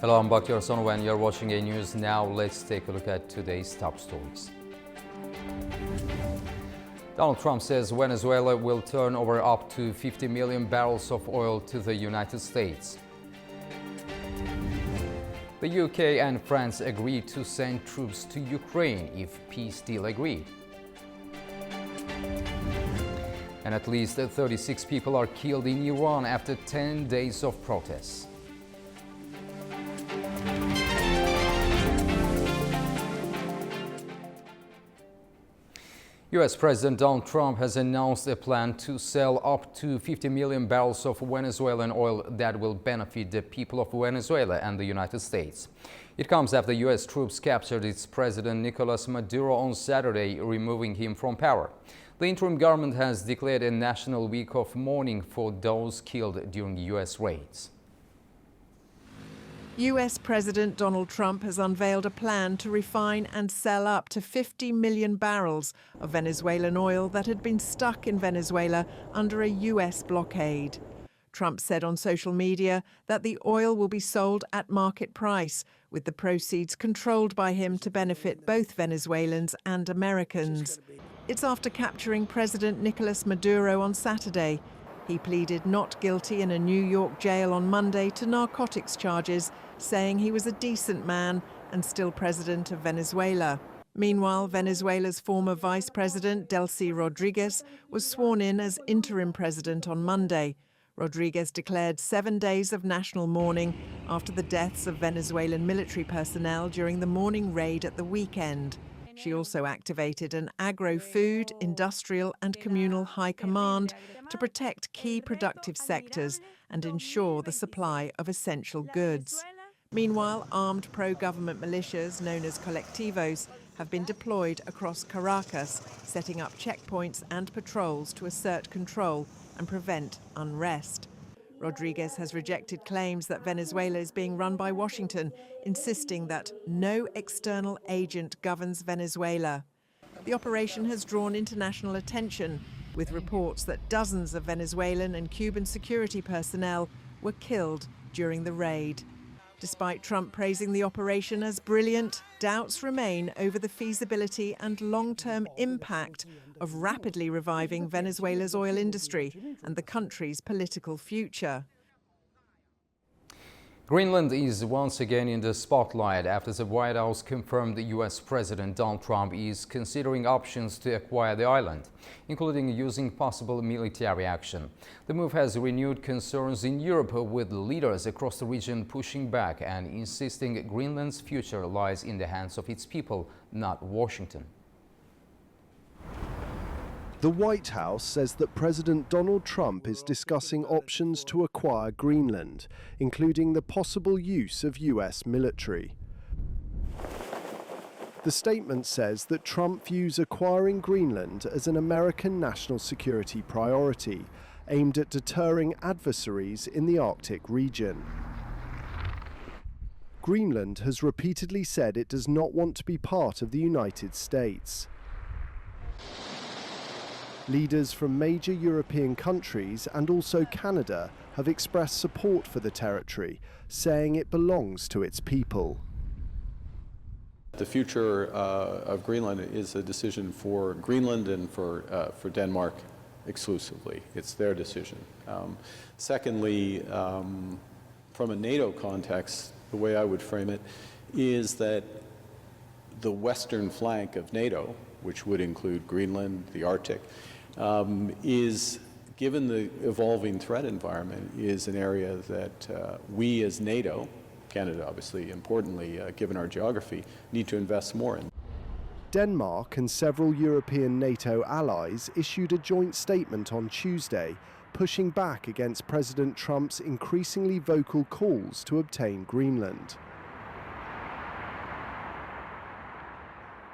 Hello, I'm Bakhtiar Sonova and you're watching A News Now. Let's take a look at today's top stories. Donald Trump says Venezuela will turn over up to 50 million barrels of oil to the United States. The UK and France agreed to send troops to Ukraine if peace deal agreed. And at least 36 people are killed in Iran after 10 days of protests. U.S. President Donald Trump has announced a plan to sell up to 50 million barrels of Venezuelan oil that will benefit the people of Venezuela and the United States. It comes after U.S. troops captured its president Nicolas Maduro on Saturday, removing him from power. The interim government has declared a national week of mourning for those killed during U.S. raids. US President Donald Trump has unveiled a plan to refine and sell up to 50 million barrels of Venezuelan oil that had been stuck in Venezuela under a US blockade. Trump said on social media that the oil will be sold at market price, with the proceeds controlled by him to benefit both Venezuelans and Americans. It's after capturing President Nicolas Maduro on Saturday. He pleaded not guilty in a New York jail on Monday to narcotics charges, saying he was a decent man and still president of Venezuela. Meanwhile, Venezuela's former vice president, Delcy Rodriguez, was sworn in as interim president on Monday. Rodriguez declared 7 days of national mourning after the deaths of Venezuelan military personnel during the morning raid at the weekend. She also activated an agro-food, industrial and communal high command to protect key productive sectors and ensure the supply of essential goods. Meanwhile, armed pro-government militias known as colectivos have been deployed across Caracas, setting up checkpoints and patrols to assert control and prevent unrest. Rodriguez has rejected claims that Venezuela is being run by Washington, insisting that no external agent governs Venezuela. The operation has drawn international attention, with reports that dozens of Venezuelan and Cuban security personnel were killed during the raid. Despite Trump praising the operation as brilliant, doubts remain over the feasibility and long-term impact of rapidly reviving Venezuela's oil industry and the country's political future. Greenland is once again in the spotlight after the White House confirmed the U.S. President Donald Trump is considering options to acquire the island, including using possible military action. The move has renewed concerns in Europe, with leaders across the region pushing back and insisting Greenland's future lies in the hands of its people, not Washington. The White House says that President Donald Trump is discussing options to acquire Greenland, including the possible use of US military. The statement says that Trump views acquiring Greenland as an American national security priority, aimed at deterring adversaries in the Arctic region. Greenland has repeatedly said it does not want to be part of the United States. Leaders from major European countries and also Canada have expressed support for the territory, saying it belongs to its people. The future of Greenland is a decision for Greenland and for Denmark exclusively. It's their decision. Secondly, from a NATO context, the way I would frame it is that the western flank of NATO, which would include Greenland, the Arctic, is, given the evolving threat environment, is an area that we as NATO, Canada obviously importantly, given our geography, need to invest more in. Denmark and several European NATO allies issued a joint statement on Tuesday, pushing back against President Trump's increasingly vocal calls to obtain Greenland.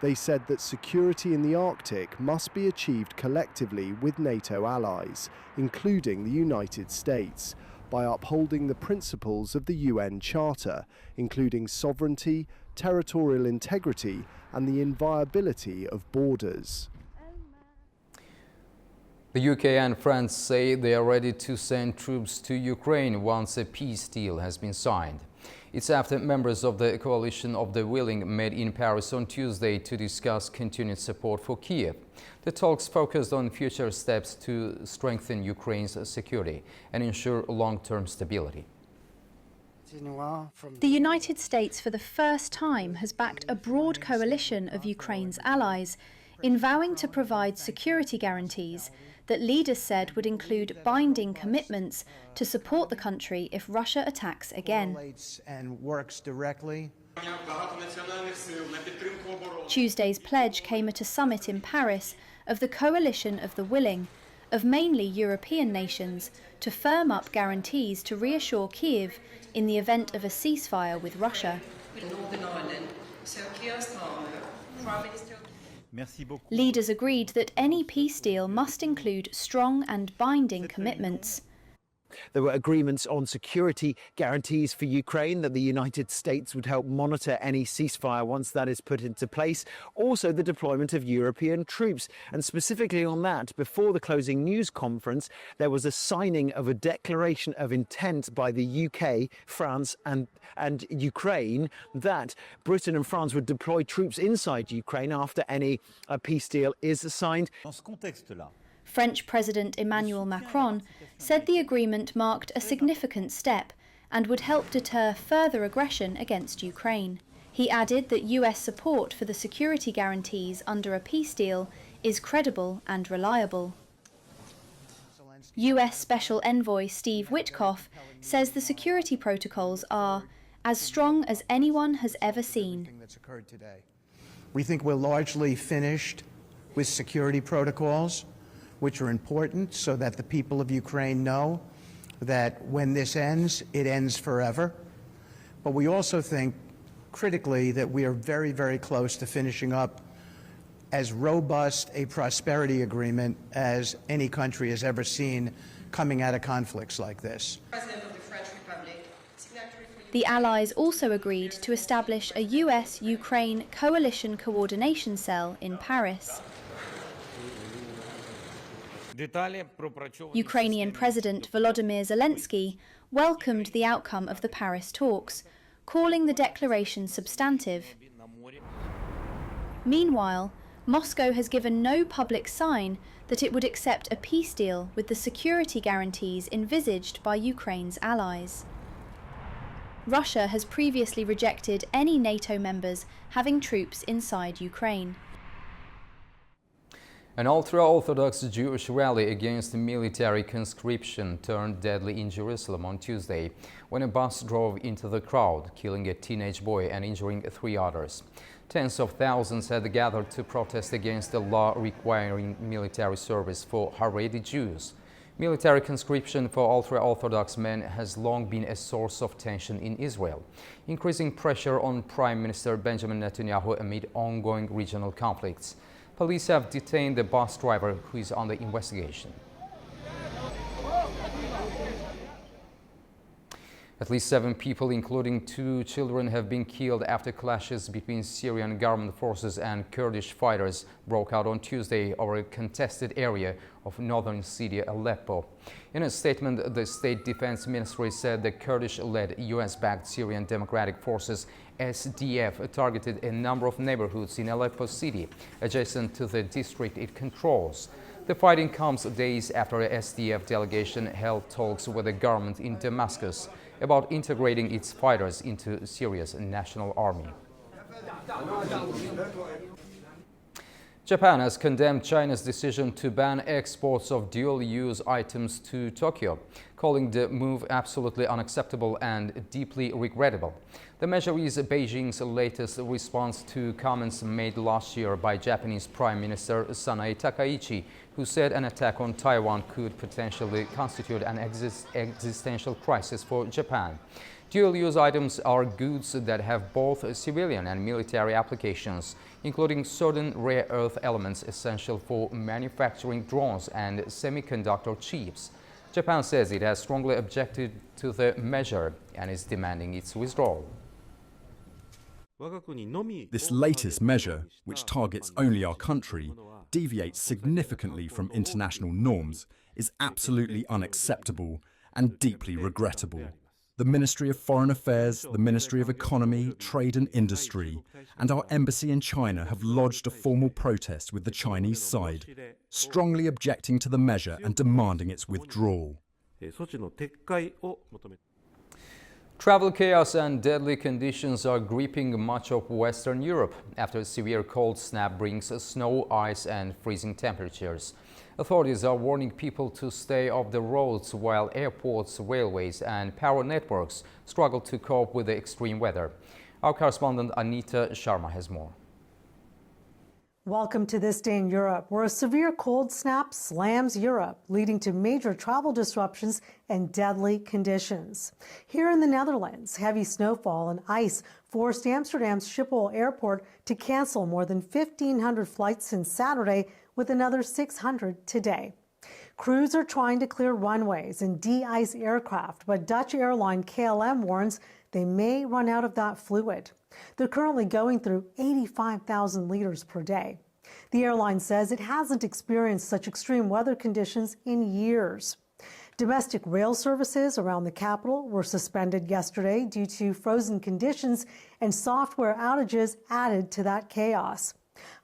They said that security in the Arctic must be achieved collectively with NATO allies, including the United States, by upholding the principles of the UN Charter, including sovereignty, territorial integrity, and the inviolability of borders. The UK and France say they are ready to send troops to Ukraine once a peace deal has been signed. It's after members of the Coalition of the Willing met in Paris on Tuesday to discuss continued support for Kyiv. The talks focused on future steps to strengthen Ukraine's security and ensure long-term stability. The United States, for the first time, has backed a broad coalition of Ukraine's allies in vowing to provide security guarantees that leaders said would include binding commitments to support the country if Russia attacks again. And works directly. Tuesday's pledge came at a summit in Paris of the Coalition of the Willing, of mainly European nations, to firm up guarantees to reassure Kyiv in the event of a ceasefire with Russia. Leaders agreed that any peace deal must include strong and binding commitments. There were agreements on security guarantees for Ukraine, that the United States would help monitor any ceasefire once that is put into place. Also, the deployment of European troops. And specifically on that, before the closing news conference, there was a signing of a declaration of intent by the UK, France and Ukraine that Britain and France would deploy troops inside Ukraine after any peace deal is signed. French President Emmanuel Macron said the agreement marked a significant step and would help deter further aggression against Ukraine. He added that US support for the security guarantees under a peace deal is credible and reliable. US Special Envoy Steve Witkoff says the security protocols are as strong as anyone has ever seen. We think we're largely finished with security protocols, which are important so that the people of Ukraine know that when this ends, it ends forever. But we also think, critically, that we are very, very close to finishing up as robust a prosperity agreement as any country has ever seen coming out of conflicts like this. The Allies also agreed to establish a US-Ukraine coalition coordination cell in Paris. Ukrainian President Volodymyr Zelensky welcomed the outcome of the Paris talks, calling the declaration substantive. Meanwhile, Moscow has given no public sign that it would accept a peace deal with the security guarantees envisaged by Ukraine's allies. Russia has previously rejected any NATO members having troops inside Ukraine. An ultra-Orthodox Jewish rally against military conscription turned deadly in Jerusalem on Tuesday when a bus drove into the crowd, killing a teenage boy and injuring 3 others. Tens of thousands had gathered to protest against the law requiring military service for Haredi Jews. Military conscription for ultra-Orthodox men has long been a source of tension in Israel, increasing pressure on Prime Minister Benjamin Netanyahu amid ongoing regional conflicts. Police have detained the bus driver, who is under investigation. At least 7 people, including 2 children, have been killed after clashes between Syrian government forces and Kurdish fighters broke out on Tuesday over a contested area of northern Syria, Aleppo. In a statement, the State Defense Ministry said the Kurdish-led US-backed Syrian Democratic Forces SDF targeted a number of neighborhoods in Aleppo city, adjacent to the district it controls. The fighting comes days after a SDF delegation held talks with the government in Damascus about integrating its fighters into Syria's national army. Japan has condemned China's decision to ban exports of dual-use items to Tokyo, calling the move absolutely unacceptable and deeply regrettable. The measure is Beijing's latest response to comments made last year by Japanese Prime Minister Sanae Takaichi, who said an attack on Taiwan could potentially constitute an existential crisis for Japan. Dual-use items are goods that have both civilian and military applications, including certain rare earth elements essential for manufacturing drones and semiconductor chips. Japan says it has strongly objected to the measure and is demanding its withdrawal. This latest measure, which targets only our country, deviates significantly from international norms, is absolutely unacceptable and deeply regrettable. the Ministry of Foreign Affairs, the Ministry of Economy, Trade and Industry, and our embassy in China have lodged a formal protest with the Chinese side, strongly objecting to the measure and demanding its withdrawal. Travel chaos and deadly conditions are gripping much of Western Europe after a severe cold snap brings snow, ice and freezing temperatures. Authorities are warning people to stay off the roads while airports, railways and power networks struggle to cope with the extreme weather. Our correspondent Anita Sharma has more. Welcome to This Day in Europe, where a severe cold snap slams Europe, leading to major travel disruptions and deadly conditions. Here in the Netherlands, heavy snowfall and ice forced Amsterdam's Schiphol Airport to cancel more than 1,500 flights since Saturday, with another 600 today. Crews are trying to clear runways and de-ice aircraft, but Dutch airline KLM warns they may run out of that fluid. They're currently going through 85,000 liters per day. The airline says it hasn't experienced such extreme weather conditions in years. Domestic rail services around the capital were suspended yesterday due to frozen conditions, and software outages added to that chaos.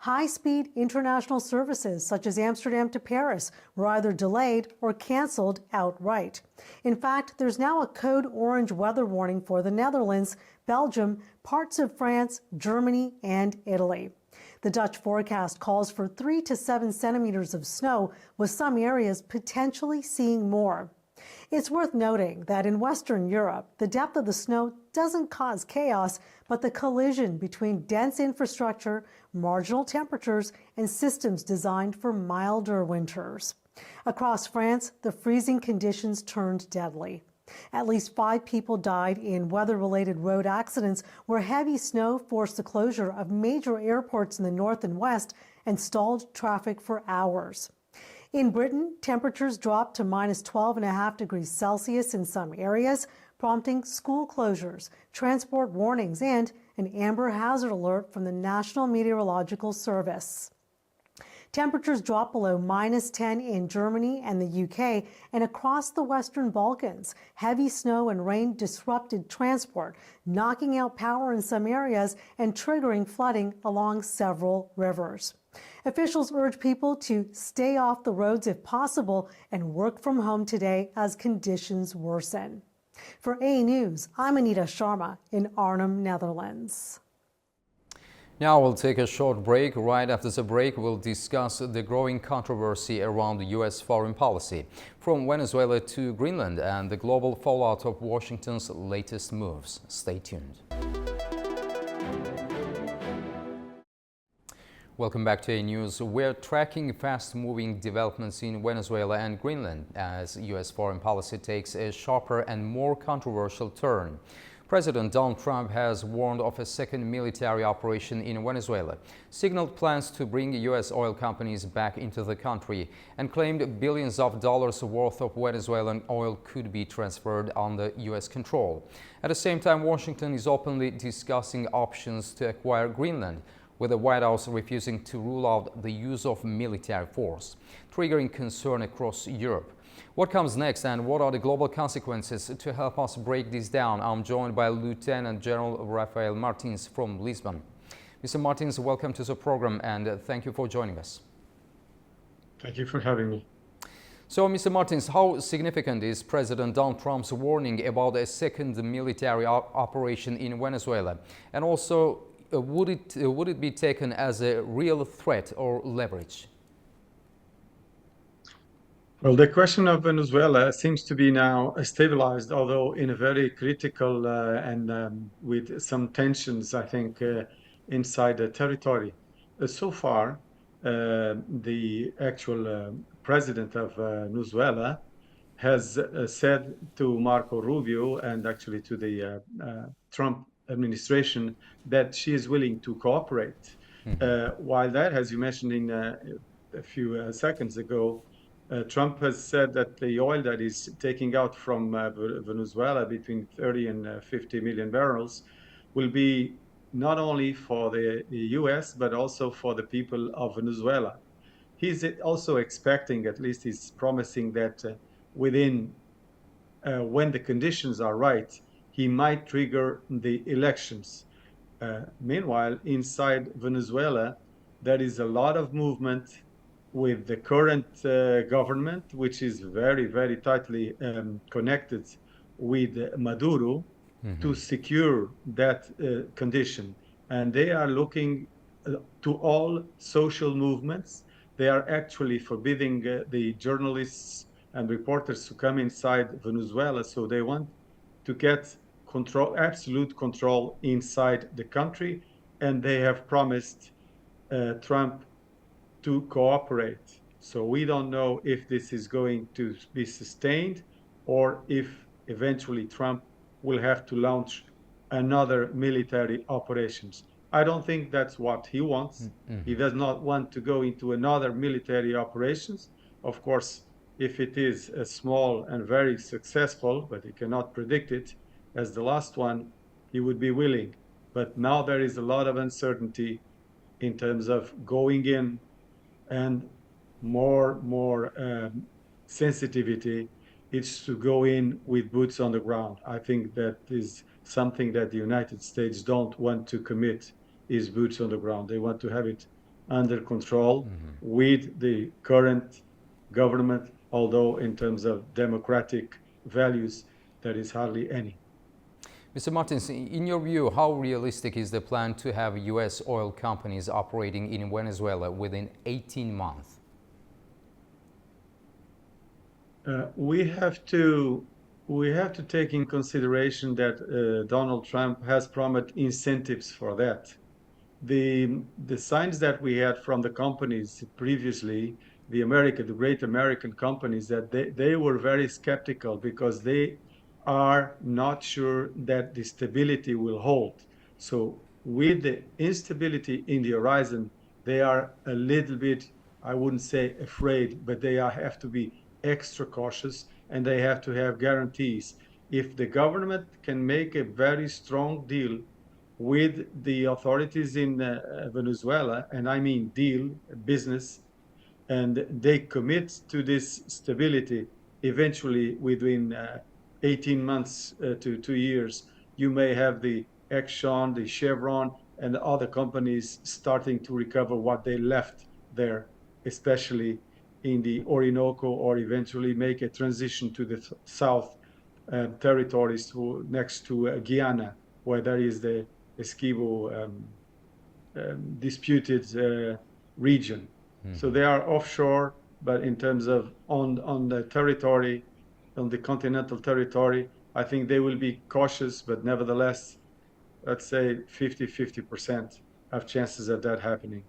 High-speed international services such as Amsterdam to Paris were either delayed or canceled outright. In fact, there's now a code orange weather warning for the Netherlands, Belgium, parts of France, Germany, and Italy. The Dutch forecast calls for 3 to 7 centimeters of snow, with some areas potentially seeing more. It's worth noting that in Western Europe, the depth of the snow doesn't cause chaos, but the collision between dense infrastructure, marginal temperatures, and systems designed for milder winters. Across France, the freezing conditions turned deadly. At least 5 people died in weather-related road accidents where heavy snow forced the closure of major airports in the north and west and stalled traffic for hours. In Britain, temperatures dropped to minus 12.5 degrees Celsius in some areas, prompting school closures, transport warnings, and an amber hazard alert from the National Meteorological Service. Temperatures dropped below minus 10 in Germany and the UK, and across the Western Balkans, heavy snow and rain disrupted transport, knocking out power in some areas and triggering flooding along several rivers. Officials urge people to stay off the roads if possible and work from home today as conditions worsen. For A News, I'm Anita Sharma in Arnhem, Netherlands. Now we'll take a short break. Right after the break, we'll discuss the growing controversy around the U.S. foreign policy, from Venezuela to Greenland, and the global fallout of Washington's latest moves. Stay tuned. Welcome back to A News. We're tracking fast-moving developments in Venezuela and Greenland as U.S. foreign policy takes a sharper and more controversial turn. President Donald Trump has warned of a second military operation in Venezuela, signaled plans to bring U.S. oil companies back into the country, and claimed billions of dollars worth of Venezuelan oil could be transferred under U.S. control. At the same time, Washington is openly discussing options to acquire Greenland, with the White House refusing to rule out the use of military force, triggering concern across Europe. What comes next and what are the global consequences? To help us break this down, I'm joined by Lieutenant General Rafael Martins from Lisbon. Mr. Martins, welcome to the program and thank you for joining us. Thank you for having me. So, Mr. Martins, how significant is President Donald Trump's warning about a second military operation in Venezuela? And also, would it be taken as a real threat or leverage? Well, the question of Venezuela seems to be now stabilized, although in a very critical and with some tensions, I think, inside the territory. So far, the actual president of Venezuela has said to Marco Rubio and actually to the Trump administration that she is willing to cooperate. While that, as you mentioned in a few seconds ago, Trump has said that the oil that is taking out from Venezuela, between 30 and 50 million barrels, will be not only for the U.S., but also for the people of Venezuela. He's also expecting, at least he's promising that within when the conditions are right, he might trigger the elections. Meanwhile, inside Venezuela, there is a lot of movement with the current government, which is very, very tightly connected with Maduro, to secure that condition. And they are looking to all social movements. They are actually forbidding the journalists and reporters to come inside Venezuela. So they want to get control, absolute control inside the country. And they have promised Trump to cooperate. So we don't know if this is going to be sustained or if eventually Trump will have to launch another military operations. I don't think that's what he wants. He does not want to go into another military operations. Of course, if it is a small and very successful, but he cannot predict it, as the last one, he would be willing. But now there is a lot of uncertainty in terms of going in, and more sensitivity is to go in with boots on the ground. I think that is something that the United States don't want to commit, is boots on the ground. They want to have it under control with the current government, although in terms of democratic values, there is hardly any. Mr. Martins, in your view, how realistic is the plan to have U.S. oil companies operating in Venezuela within 18 months? We have to take in consideration that Donald Trump has promised incentives for that. The signs that we had from the companies previously, the great American companies, that they were very skeptical because they are not sure that the stability will hold. So with the instability in the horizon, they are a little bit, I wouldn't say afraid, but they have to be extra cautious, and they have to have guarantees. If the government can make a very strong deal with the authorities in Venezuela, and I mean deal, business, and they commit to this stability, eventually within 18 months to 2 years, you may have the Exxon, the Chevron, and the other companies starting to recover what they left there, especially in the Orinoco, or eventually make a transition to the south territories next to Guyana, where there is the Essequibo disputed region. So they are offshore, but in terms of on the territory, on the continental territory, I think they will be cautious, but nevertheless, let's say 50% of chances of that happening.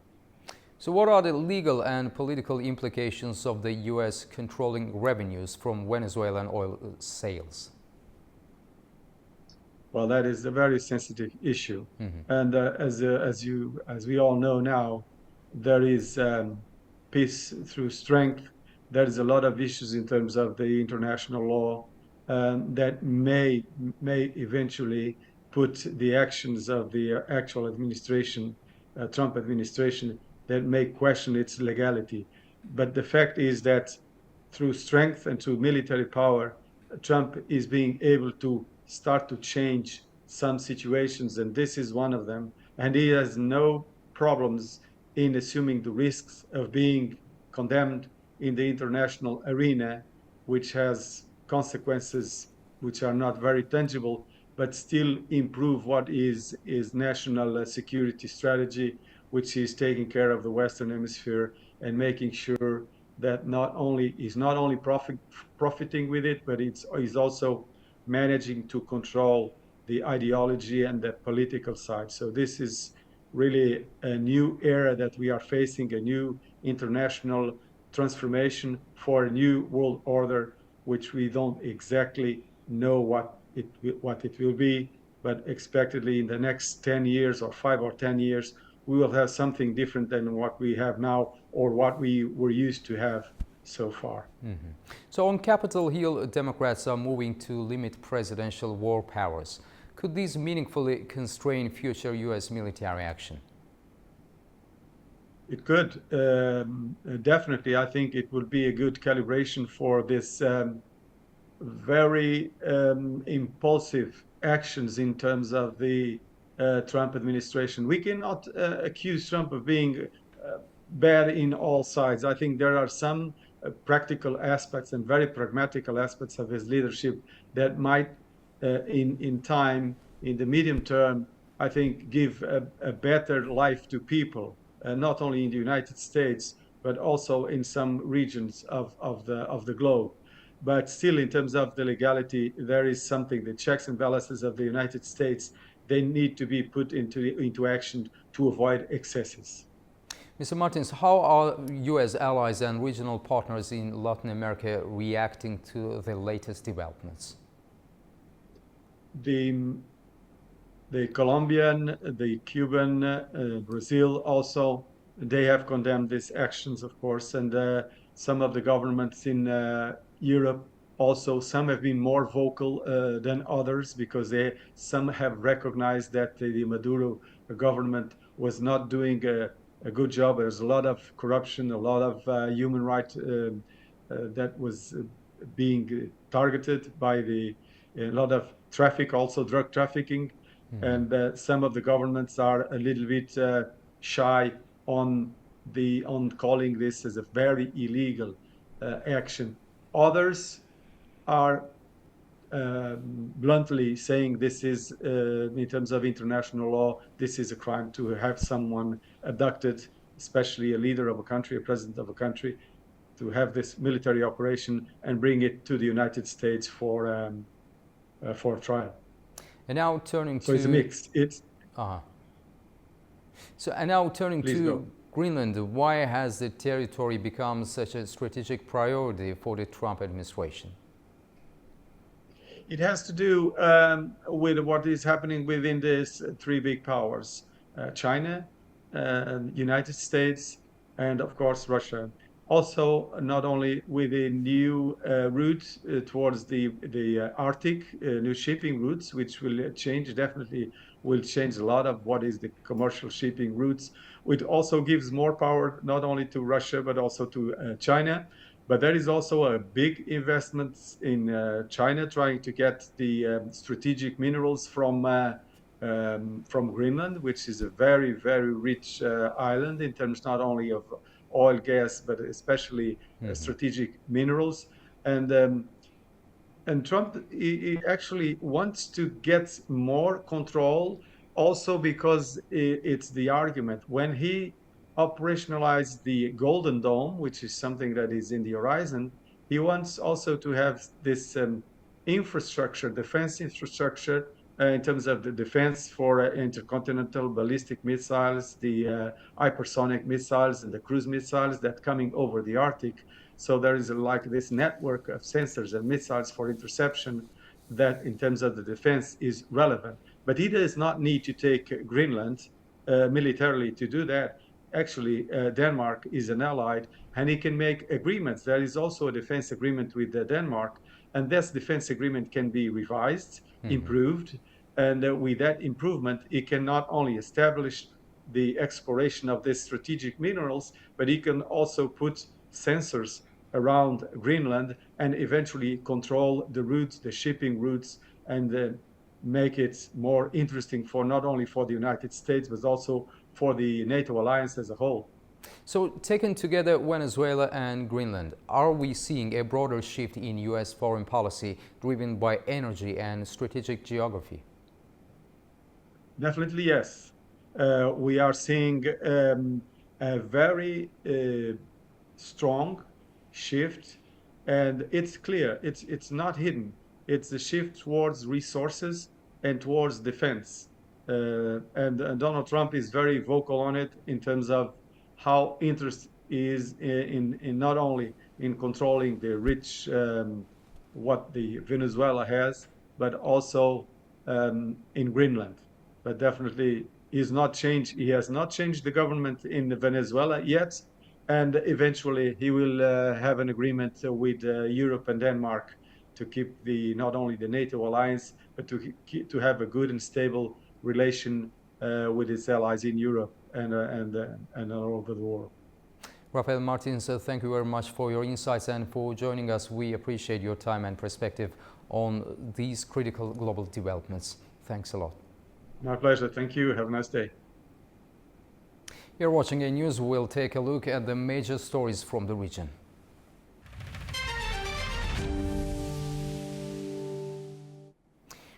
So what are the legal and political implications of the U.S. controlling revenues from Venezuelan oil sales? Well, that is a very sensitive issue. And as we all know now, there is peace through strength. There is a lot of issues in terms of the international law that may eventually put the actions of the actual administration, Trump administration, that may question its legality. But the fact is that through strength and through military power, Trump is being able to start to change some situations, and this is one of them. And he has no problems in assuming the risks of being condemned in the international arena, which has consequences which are not very tangible, but still improve what is national security strategy, which is taking care of the Western Hemisphere and making sure that not only profiting with it, but is also managing to control the ideology and the political side. So this is really a new era that we are facing, a new international transformation for a new world order, which we don't exactly know what it will be, but expectedly in the next 10 years or 5 or 10 years, we will have something different than what we have now or what we were used to have so far. So on Capitol Hill, Democrats are moving to limit presidential war powers. Could this meaningfully constrain future U.S. military action? It could. Definitely. I think it would be a good calibration for this very impulsive actions in terms of the Trump administration. We cannot accuse Trump of being bad in all sides. I think there are some practical aspects and very pragmatical aspects of his leadership that might, in time, in the medium term, I think, give a better life to people, not only in the United States, but also in some regions of the globe. But still, in terms of the legality, there is something, the checks and balances of the United States, they need to be put into action to avoid excesses. Mr. Martins, how are U.S. allies and regional partners in Latin America reacting to the latest developments? The Colombian, the Cuban, Brazil also, they have condemned these actions, of course, and some of the governments in Europe also, some have been more vocal than others because some have recognized that the Maduro government was not doing a good job. There's a lot of corruption, a lot of human rights that was being targeted by a lot of traffic, also drug trafficking. Mm-hmm. And some of the governments are a little bit shy on calling this as a very illegal action. Others are bluntly saying this is, in terms of international law, this is a crime to have someone abducted, especially a leader of a country, a president of a country, to have this military operation and bring it to the United States for trial. And now turning to... So it's a mix. And now turning Please to go. Greenland, why has the territory become such a strategic priority for the Trump administration? It has to do with what is happening within these three big powers, China, United States, and of course Russia. Also, not only with the new route towards the Arctic, new shipping routes, which will change, definitely will change a lot of what is the commercial shipping routes, which also gives more power not only to Russia, but also to China. But there is also a big investment in China trying to get the strategic minerals from Greenland, which is a very, very rich island in terms not only of oil, gas, but especially strategic minerals. And Trump he actually wants to get more control, also because it's the argument. When he operationalized the Golden Dome, which is something that is in the horizon, he wants also to have this infrastructure, defense infrastructure, in terms of the defense for intercontinental ballistic missiles, the hypersonic missiles and the cruise missiles that coming over the Arctic. So there is like this network of sensors and missiles for interception that in terms of the defense is relevant. But he does not need to take Greenland militarily to do that. Actually, Denmark is an ally and he can make agreements. There is also a defense agreement with Denmark, and this defense agreement can be revised, improved, and with that improvement, it can not only establish the exploration of these strategic minerals, but it can also put sensors around Greenland and eventually control the routes, the shipping routes, and make it more interesting for not only for the United States, but also for the NATO alliance as a whole. So, taken together, Venezuela and Greenland, are we seeing a broader shift in U.S. foreign policy driven by energy and strategic geography? Definitely, yes. We are seeing a very strong shift, and it's clear, it's not hidden. It's a shift towards resources and towards defense. And Donald Trump is very vocal on it in terms of how interest is in not only in controlling the rich, what the Venezuela has, but also in Greenland. But definitely he has not changed the government in Venezuela yet, and eventually he will have an agreement with Europe and Denmark to keep not only the NATO alliance, but to have a good and stable relation with its allies in Europe and all over the world. Rafael Martins, thank you very much for your insights and for joining us. We appreciate your time and perspective on these critical global developments. Thanks a lot. My pleasure. Thank you. Have a nice day. You're watching A News. We'll take a look at the major stories from the region.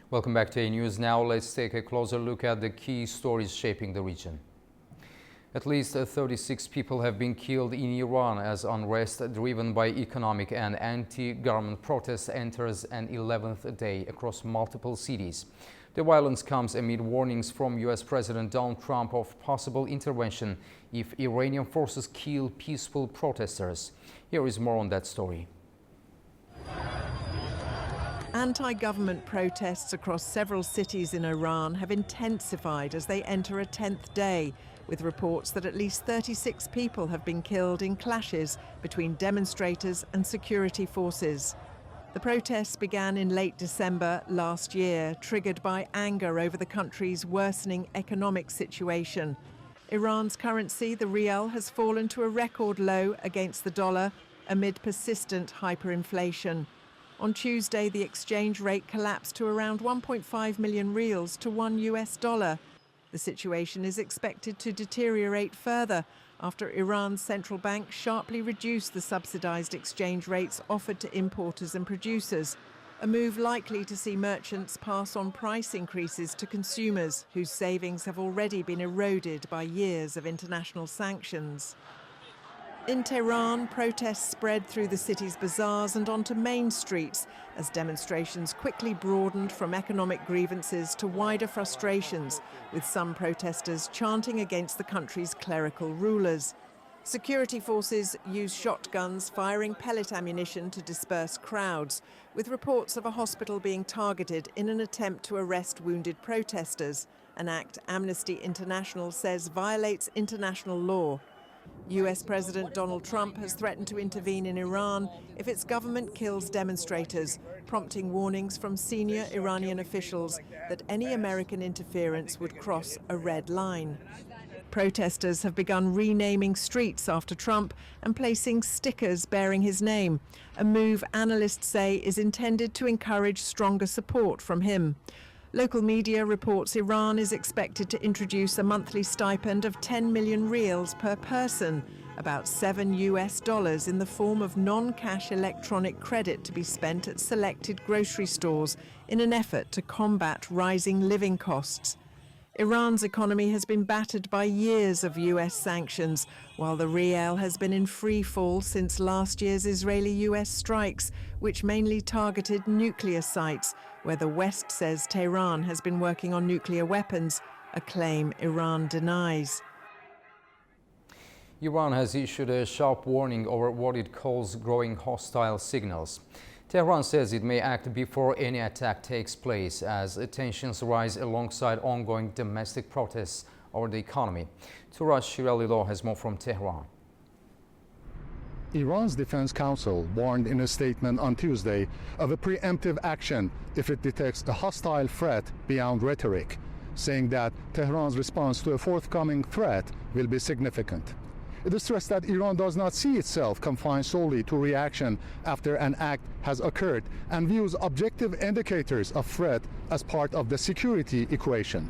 Welcome back to A News. Now let's take a closer look at the key stories shaping the region. At least 36 people have been killed in Iran as unrest driven by economic and anti-government protests enters an 11th day across multiple cities. The violence comes amid warnings from US President Donald Trump of possible intervention if Iranian forces kill peaceful protesters. Here is more on that story. Anti-government protests across several cities in Iran have intensified as they enter a 10th day, with reports that at least 36 people have been killed in clashes between demonstrators and security forces. The protests began in late December last year, triggered by anger over the country's worsening economic situation. Iran's currency, the rial, has fallen to a record low against the dollar amid persistent hyperinflation. On Tuesday, the exchange rate collapsed to around 1.5 million rials to $1. The situation is expected to deteriorate further after Iran's central bank sharply reduced the subsidized exchange rates offered to importers and producers, a move likely to see merchants pass on price increases to consumers whose savings have already been eroded by years of international sanctions. In Tehran, protests spread through the city's bazaars and onto main streets as demonstrations quickly broadened from economic grievances to wider frustrations, with some protesters chanting against the country's clerical rulers. Security forces used shotguns firing pellet ammunition to disperse crowds, with reports of a hospital being targeted in an attempt to arrest wounded protesters, an act Amnesty International says violates international law. US President Donald Trump has threatened to intervene in Iran if its government kills demonstrators, prompting warnings from senior Iranian officials that any American interference would cross a red line. Protesters have begun renaming streets after Trump and placing stickers bearing his name, a move analysts say is intended to encourage stronger support from him. Local media reports Iran is expected to introduce a monthly stipend of 10 million rials per person, about $7 in the form of non-cash electronic credit to be spent at selected grocery stores in an effort to combat rising living costs. Iran's economy has been battered by years of US sanctions, while the rial has been in free fall since last year's Israeli-US strikes, which mainly targeted nuclear sites, where the West says Tehran has been working on nuclear weapons, a claim Iran denies. Iran has issued a sharp warning over what it calls growing hostile signals. Tehran says it may act before any attack takes place as tensions rise alongside ongoing domestic protests over the economy. Turash Shiralilou has more from Tehran. Iran's Defense Council warned in a statement on Tuesday of a preemptive action if it detects a hostile threat beyond rhetoric, saying that Tehran's response to a forthcoming threat will be significant. It is stressed that Iran does not see itself confined solely to reaction after an act has occurred and views objective indicators of threat as part of the security equation.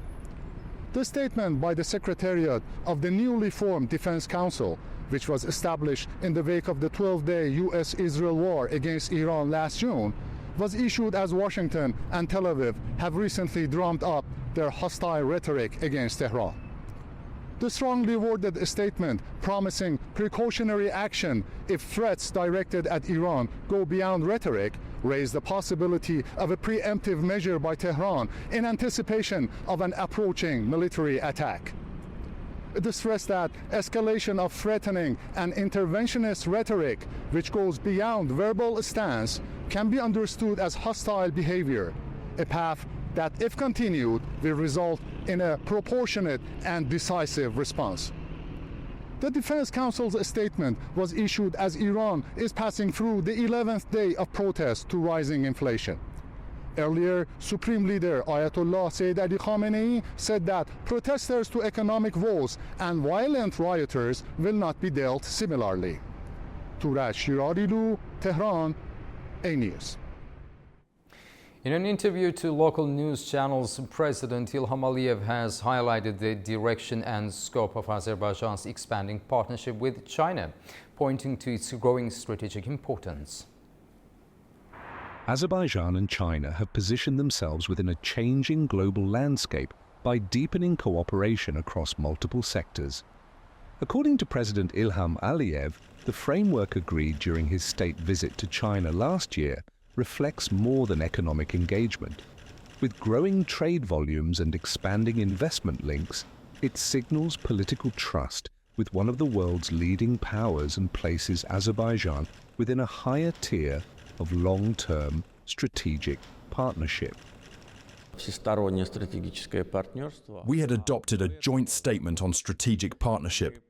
The statement by the Secretariat of the newly formed Defense Council, which was established in the wake of the 12-day US-Israel war against Iran last June, was issued as Washington and Tel Aviv have recently drummed up their hostile rhetoric against Tehran. The strongly worded statement promising precautionary action if threats directed at Iran go beyond rhetoric raised the possibility of a preemptive measure by Tehran in anticipation of an approaching military attack. It is stressed that escalation of threatening and interventionist rhetoric, which goes beyond verbal stance, can be understood as hostile behavior, a path that, if continued, will result in a proportionate and decisive response. The Defense Council's statement was issued as Iran is passing through the 11th day of protest to rising inflation. Earlier, Supreme Leader Ayatollah Sayyid Ali Khamenei said that protesters to economic woes and violent rioters will not be dealt similarly. Turaj Shirarilu, Tehran, A News. In an interview to local news channels, President Ilham Aliyev has highlighted the direction and scope of Azerbaijan's expanding partnership with China, pointing to its growing strategic importance. Azerbaijan and China have positioned themselves within a changing global landscape by deepening cooperation across multiple sectors. According to President Ilham Aliyev, the framework agreed during his state visit to China last year reflects more than economic engagement. With growing trade volumes and expanding investment links, it signals political trust with one of the world's leading powers and places Azerbaijan within a higher tier of long-term strategic partnership. We had adopted a joint statement on strategic partnership.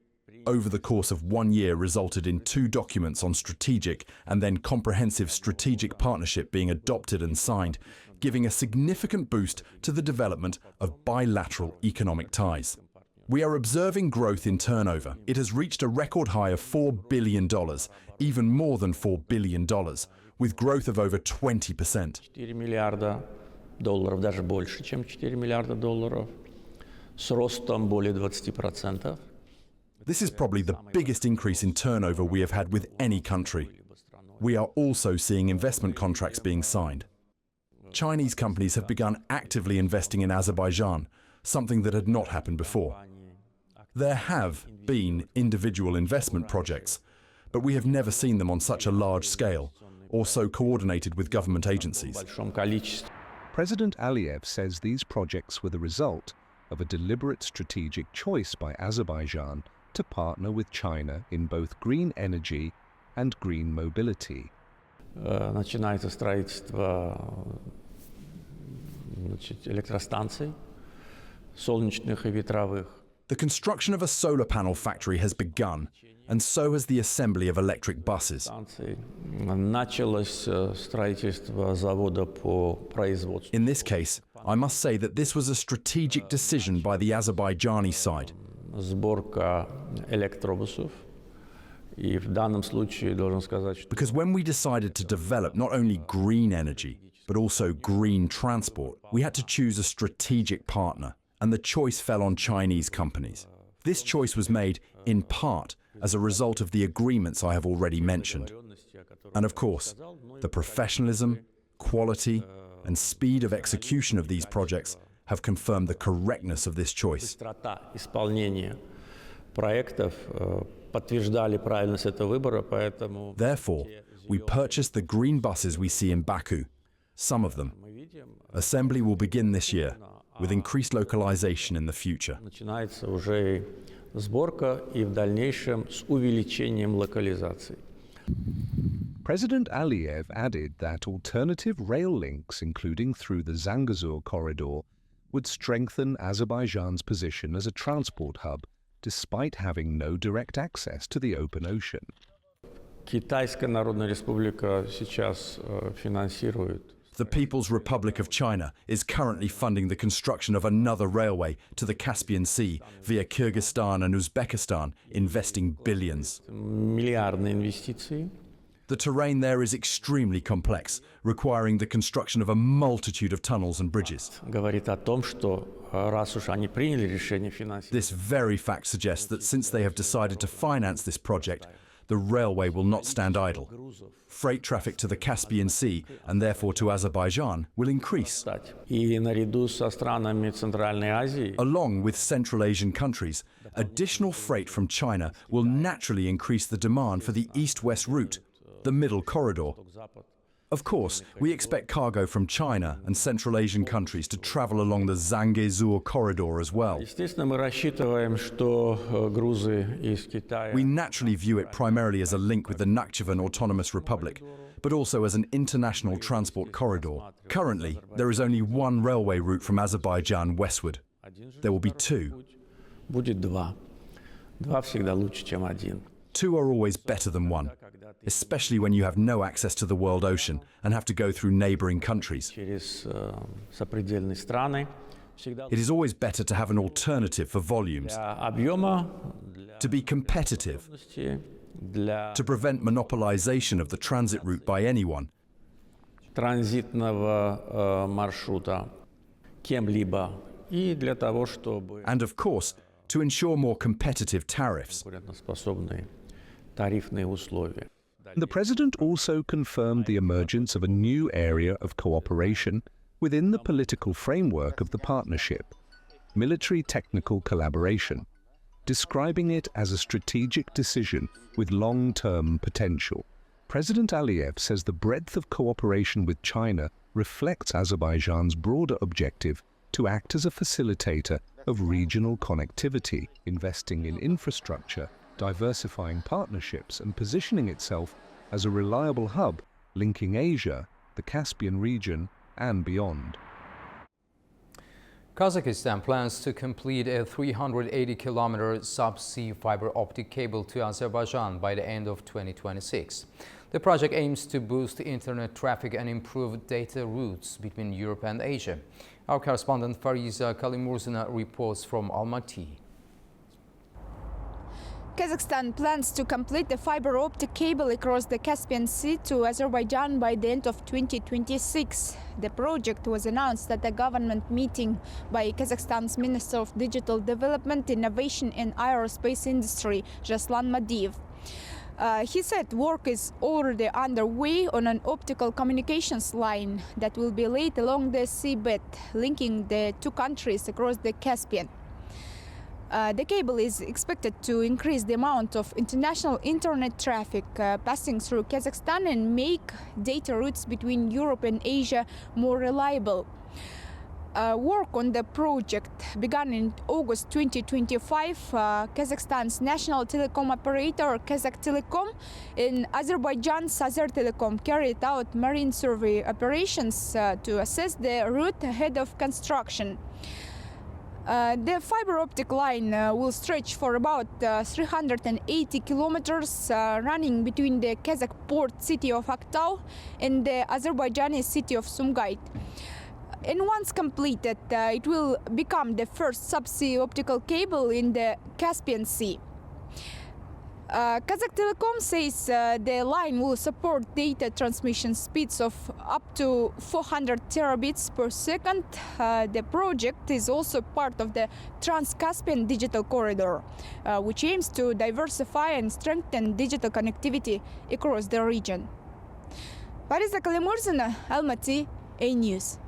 Over the course of 1 year resulted in 2 documents on strategic and then comprehensive strategic partnership being adopted and signed, giving a significant boost to the development of bilateral economic ties. We are observing growth in turnover. It has reached a record high of $4 billion, even more than $4 billion, with growth of over 20%. $4 миллиарда, даже больше, чем $4 миллиарда, с ростом более 20%. This is probably the biggest increase in turnover we have had with any country. We are also seeing investment contracts being signed. Chinese companies have begun actively investing in Azerbaijan, something that had not happened before. There have been individual investment projects, but we have never seen them on such a large scale or so coordinated with government agencies. President Aliyev says these projects were the result of a deliberate strategic choice by Azerbaijan to partner with China in both green energy and green mobility. Начинается строительство электростанций, солнечных и ветровых. The construction of a solar panel factory has begun, and so has the assembly of electric buses. Началось строительство завода по производству. In this case, I must say that this was a strategic decision by the Azerbaijani side. Сборка электробусов. И в данном случае должен сказать, что Because when we decided to develop not only green energy, but also green transport, we had to choose a strategic partner, and the choice fell on Chinese companies. This choice was made, in part, as a result of the agreements I have already mentioned. And of course, the professionalism, quality, and speed of execution of these projects have confirmed the correctness of this choice. быстрота исполнения проектов подтверждали правильность этого выбора, поэтому Therefore, we purchased the green buses we see in Baku, some of them. Assembly will begin this year, with increased localization in the future. начинается уже сборка и в дальнейшем с увеличением локализации. President Aliyev added that alternative rail links, including through the Zangezur corridor, would strengthen Azerbaijan's position as a transport hub, despite having no direct access to the open ocean. Китайская Народная Республика сейчас финансирует The People's Republic of China is currently funding the construction of another railway to the Caspian Sea via Kyrgyzstan and Uzbekistan, investing billions. миллиардные инвестиции. The terrain there is extremely complex, requiring the construction of a multitude of tunnels and bridges. Говорит о том, что раз уж они приняли решение финансировать, This very fact suggests that since they have decided to finance this project, the railway will not stand idle. Freight traffic to the Caspian Sea, and therefore to Azerbaijan, will increase. и наряду со странами Центральной Азии Along with Central Asian countries, additional freight from China will naturally increase the demand for the east-west route, the middle corridor. Of course, we expect cargo from China and Central Asian countries to travel along the Zangezur corridor as well. Естественно, мы рассчитываем, что грузы из Китая We naturally view it primarily as a link with the Nakhchivan Autonomous Republic, but also as an international transport corridor. Currently, there is only one railway route from Azerbaijan westward. There will be 2. будет два. Два всегда лучше, чем один. Two are always better than one, especially when you have no access to the world ocean and have to go through neighboring countries. It is always better to have an alternative for volumes, to be competitive, to prevent monopolization of the transit route by anyone, and of course, to ensure more competitive tariffs. The President also confirmed the emergence of a new area of cooperation within the political framework of the partnership, military technical collaboration, describing it as a strategic decision with long-term potential. President Aliyev says the breadth of cooperation with China reflects Azerbaijan's broader objective to act as a facilitator of regional connectivity, investing in infrastructure, diversifying partnerships, and positioning itself as a reliable hub linking Asia, the Caspian region, and beyond. Kazakhstan plans to complete a 380-kilometer subsea fiber optic cable to Azerbaijan by the end of 2026. The project aims to boost internet traffic and improve data routes between Europe and Asia. Our correspondent Fariza Kalimurzina reports from Almaty. Kazakhstan plans to complete the fiber optic cable across the Caspian Sea to Azerbaijan by the end of 2026. The project was announced at a government meeting by Kazakhstan's Minister of Digital Development, Innovation and Aerospace Industry, Jaslan Madiev. He said work is already underway on an optical communications line that will be laid along the seabed, linking the two countries across the Caspian. The cable is expected to increase the amount of international internet traffic passing through Kazakhstan and make data routes between Europe and Asia more reliable. Work on the project began in August 2025. Kazakhstan's national telecom operator Kazakhtelecom and Azerbaijan's Azertelecom carried out marine survey operations to assess the route ahead of construction. The fiber optic line will stretch for about 380 kilometers, running between the Kazakh port city of Aktau and the Azerbaijani city of Sumgait. And once completed, it will become the first subsea optical cable in the Caspian Sea. Kazakhtelecom says the line will support data transmission speeds of up to 400 terabits per second. The project is also part of the Trans-Caspian Digital Corridor, which aims to diversify and strengthen digital connectivity across the region. Fariza Kalimurzina, Almaty, A-News.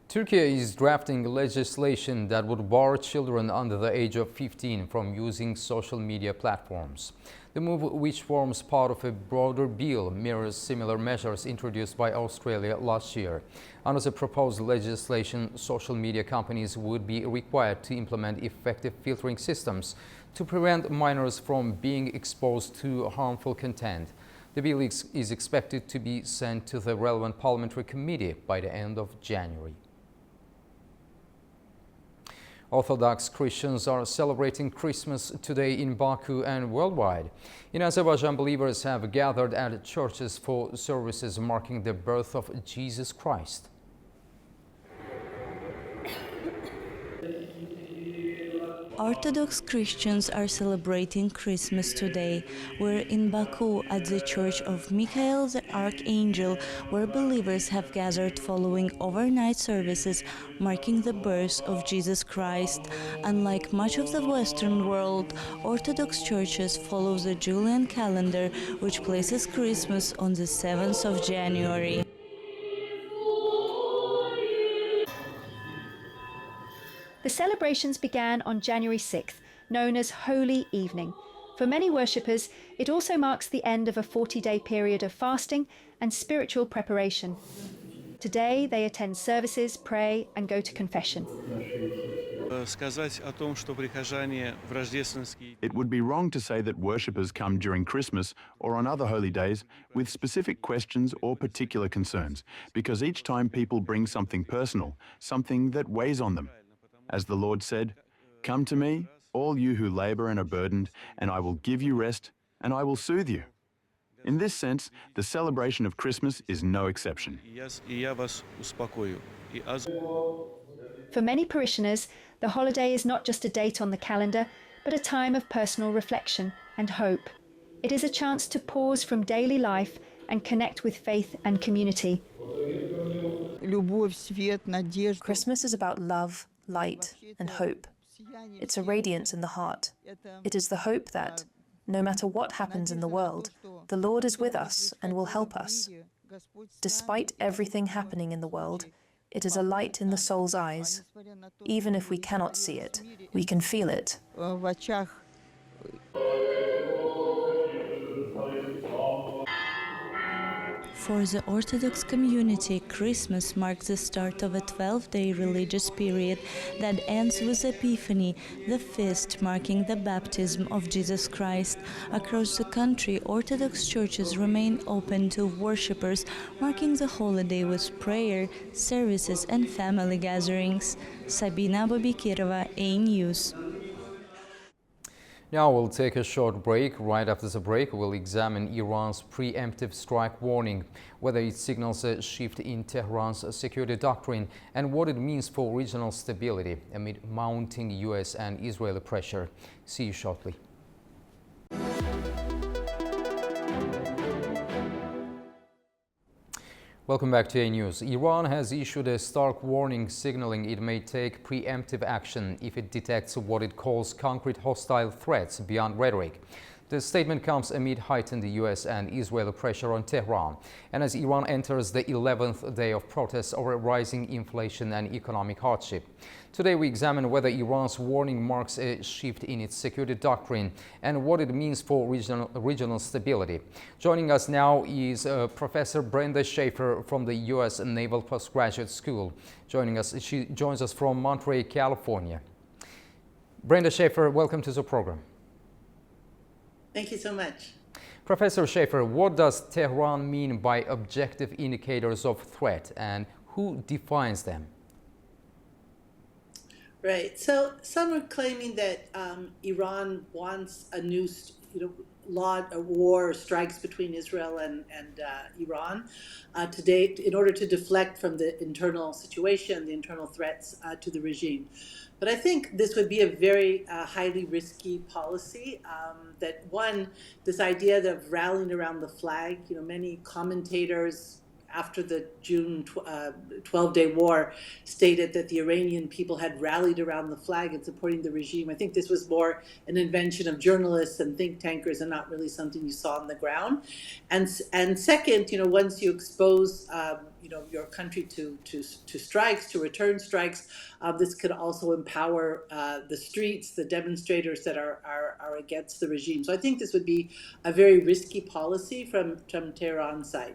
Turkey is drafting legislation that would bar children under the age of 15 from using social media platforms. The move, which forms part of a broader bill, mirrors similar measures introduced by Australia last year. Under the proposed legislation, social media companies would be required to implement effective filtering systems to prevent minors from being exposed to harmful content. The bill is expected to be sent to the relevant parliamentary committee by the end of January. Orthodox Christians are celebrating Christmas today in Baku and worldwide. In Azerbaijan, believers have gathered at churches for services marking the birth of Jesus Christ. Orthodox Christians are celebrating Christmas today. We're in Baku at the Church of Michael the Archangel, where believers have gathered following overnight services marking the birth of Jesus Christ. Unlike much of the Western world, Orthodox churches follow the Julian calendar, which places Christmas on the 7th of January. The celebrations began on January 6th, known as Holy Evening. For many worshippers, it also marks the end of a 40-day period of fasting and spiritual preparation. Today, they attend services, pray, and go to confession. It would be wrong to say that worshippers come during Christmas or on other holy days with specific questions or particular concerns, because each time people bring something personal, something that weighs on them. As the Lord said, "Come to me, all you who labor and are burdened, and I will give you rest, and I will soothe you. In this sense, the celebration of Christmas is no exception. For many parishioners, the holiday is not just a date on the calendar, but a time of personal reflection and hope. It is a chance to pause from daily life and connect with faith and community. Christmas is about love, light, and hope. It's a radiance in the heart. It is the hope that, no matter what happens in the world, the Lord is with us and will help us. Despite everything happening in the world, it is a light in the soul's eyes. Even if we cannot see it, we can feel it. For the Orthodox community, Christmas marks the start of a 12-day religious period that ends with Epiphany, the feast marking the baptism of Jesus Christ. Across the country, Orthodox churches remain open to worshippers, marking the holiday with prayer, services and family gatherings. Sabina Bobikirova, A News. Now we'll take a short break. Right after the break, we'll examine Iran's preemptive strike warning, whether it signals a shift in Tehran's security doctrine and what it means for regional stability amid mounting US and Israeli pressure. See you shortly. Welcome back to A News. Iran has issued a stark warning signaling it may take preemptive action if it detects what it calls concrete hostile threats beyond rhetoric. The statement comes amid heightened US and Israeli pressure on Tehran, and as Iran enters the 11th day of protests over rising inflation and economic hardship. Today we examine whether Iran's warning marks a shift in its security doctrine and what it means for regional stability. Joining us now is Professor Brenda Schaefer from the US Naval Postgraduate School. She joins us from Monterey, California. Brenda Schaefer, welcome to the program. Thank you so much. Professor Schaefer, what does Tehran mean by objective indicators of threat and who defines them? Right. So some are claiming that Iran wants a new, war or strikes between Israel and Iran to date in order to deflect from the internal situation, the internal threats to the regime. But I think this would be a very highly risky policy. That one, this idea of rallying around the flag, many commentators after the June 12-day war stated that the Iranian people had rallied around the flag in supporting the regime. I think this was more an invention of journalists and think tankers and not really something you saw on the ground. And second, once you expose your country to strikes, to return strikes, this could also empower the streets, the demonstrators that are against the regime. So I think this would be a very risky policy from Tehran's side.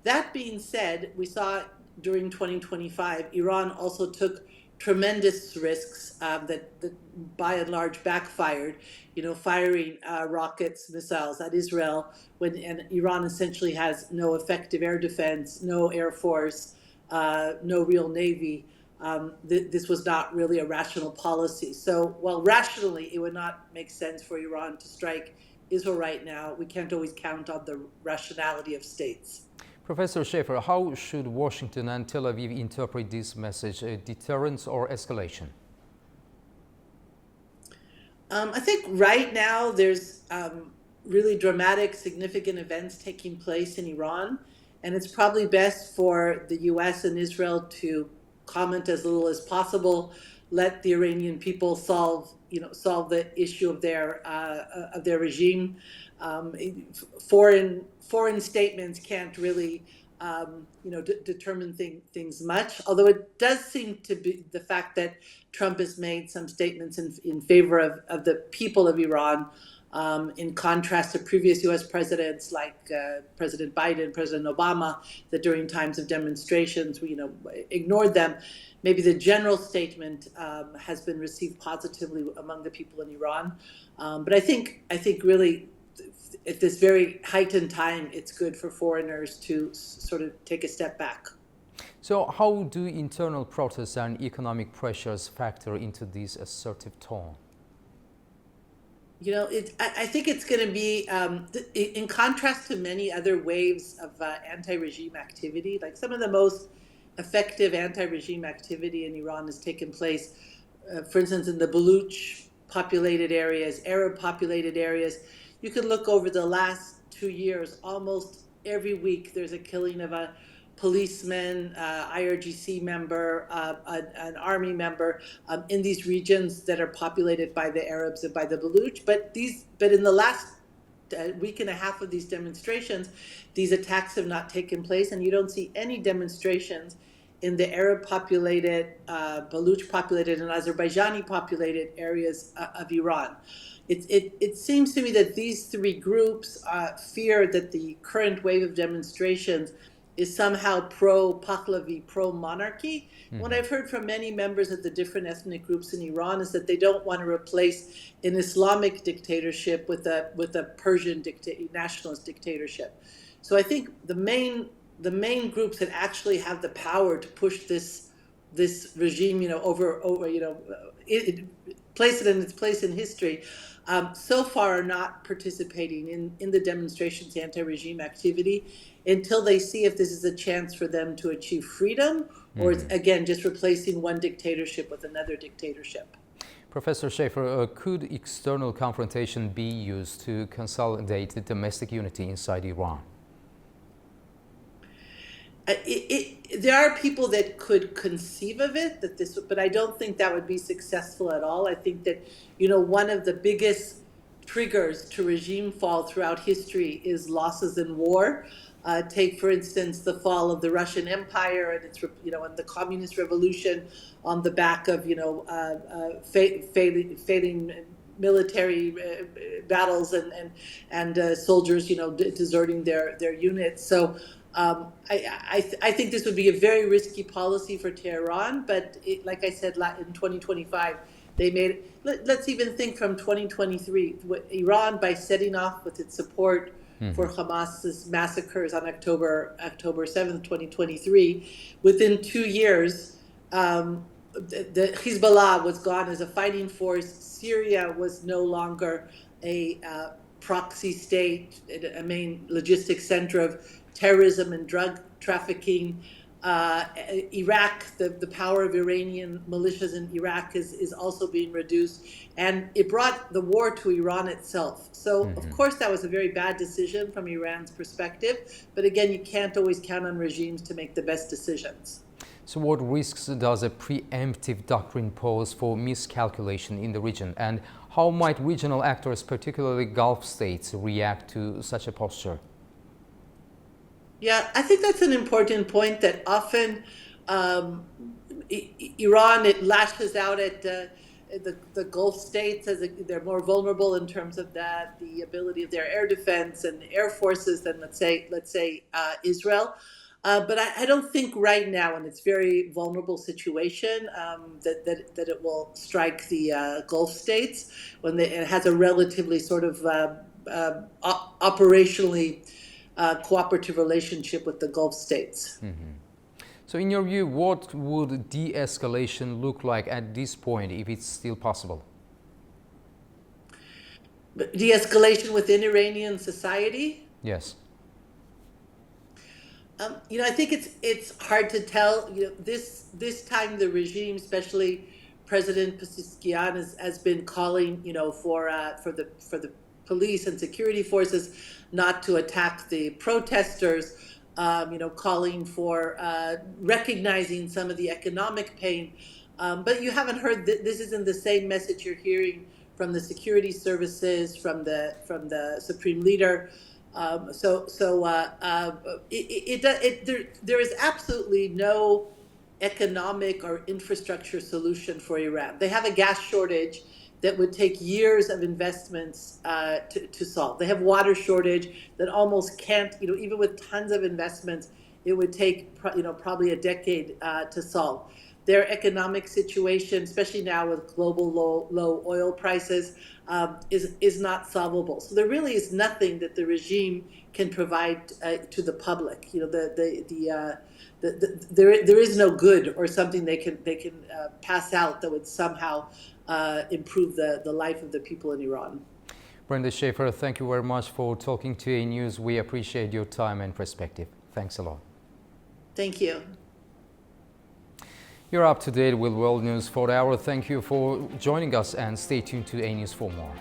That being said, we saw during 2025, Iran also took tremendous risks that by and large backfired, firing rockets, missiles at Israel and Iran essentially has no effective air defense, no air force, no real navy. This was not really a rational policy. So while rationally it would not make sense for Iran to strike Israel right now, we can't always count on the rationality of states. Professor Schaefer, how should Washington and Tel Aviv interpret this message, deterrence or escalation? I think right now there's really dramatic, significant events taking place in Iran, and it's probably best for the US and Israel to comment as little as possible, let the Iranian people solve the issue of their regime. Foreign statements can't really, determine things much. Although it does seem to be the fact that Trump has made some statements in favor of the people of Iran, in contrast to previous U.S. presidents like President Biden, President Obama, that during times of demonstrations, ignored them. Maybe the general statement has been received positively among the people in Iran, but I think really, at this very heightened time, it's good for foreigners to sort of take a step back. So how do internal protests and economic pressures factor into this assertive tone? I think it's going to be, in contrast to many other waves of anti-regime activity, like some of the most effective anti-regime activity in Iran has taken place, for instance, in the Baluch populated areas, Arab populated areas. You could look over the last 2 years, almost every week there's a killing of a policeman, IRGC member, an army member in these regions that are populated by the Arabs and by the Baluch. But in the last week and a half of these demonstrations, these attacks have not taken place, and you don't see any demonstrations in the Arab populated, Baluch populated, and Azerbaijani populated areas of Iran. It seems to me that these three groups fear that the current wave of demonstrations is somehow pro-Pahlavi, pro-monarchy. What I've heard from many members of the different ethnic groups in Iran is that they don't want to replace an Islamic dictatorship with a Persian nationalist dictatorship. So I think the main groups that actually have the power to push this regime, place it in its place in history, so far are not participating in the demonstrations, anti-regime activity, until they see if this is a chance for them to achieve freedom, or it's, again, just replacing one dictatorship with another dictatorship. Professor Schaefer, could external confrontation be used to consolidate the domestic unity inside Iran? There are people that could conceive of it, but I don't think that would be successful at all. I think that, one of the biggest triggers to regime fall throughout history is losses in war. Take, for instance, the fall of the Russian Empire and its, and the Communist Revolution on the back of, failing military battles and soldiers, deserting their units. So I think this would be a very risky policy for Tehran. But like I said, in 2025, they made. Let's even think from 2023, Iran, by setting off with its support for Hamas's massacres on October 7th, 2023. Within 2 years, the Hezbollah was gone as a fighting force. Syria was no longer a proxy state, a main logistics center of terrorism and drug trafficking. Iraq, the power of Iranian militias in Iraq is also being reduced, and it brought the war to Iran itself. So, of course, that was a very bad decision from Iran's perspective, but again, you can't always count on regimes to make the best decisions. So what risks does a preemptive doctrine pose for miscalculation in the region, and how might regional actors, particularly Gulf states, react to such a posture? Yeah, I think that's an important point, that often Iran, it lashes out at the Gulf states as they're more vulnerable in terms of the ability of their air defense and air forces than let's say Israel. But I don't think right now, in its very vulnerable situation, that it will strike the Gulf states when it has a relatively sort of operationally cooperative relationship with the Gulf states. So in your view, what would de-escalation look like at this point, if it's still possible? De-escalation within Iranian society? Yes. I think it's hard to tell. This time the regime, especially President Pezeshkian, has been calling, for the police and security forces not to attack the protesters, calling for recognizing some of the economic pain. But you haven't heard this isn't the same message you're hearing from the security services, from the supreme leader. There is absolutely no economic or infrastructure solution for Iran. They have a gas shortage that would take years of investments to solve. They have water shortage that almost can't, even with tons of investments, it would take probably a decade to solve. Their economic situation, especially now with global low oil prices, is not solvable. So there really is nothing that the regime can provide to the public. There is no good or something they can pass out that would somehow improve the life of the people in Iran. Brenda Schaefer, thank you very much for talking to A News. We appreciate your time and perspective. Thanks a lot. Thank you. You're up to date with world news for the hour. Thank you for joining us and stay tuned to A News for more.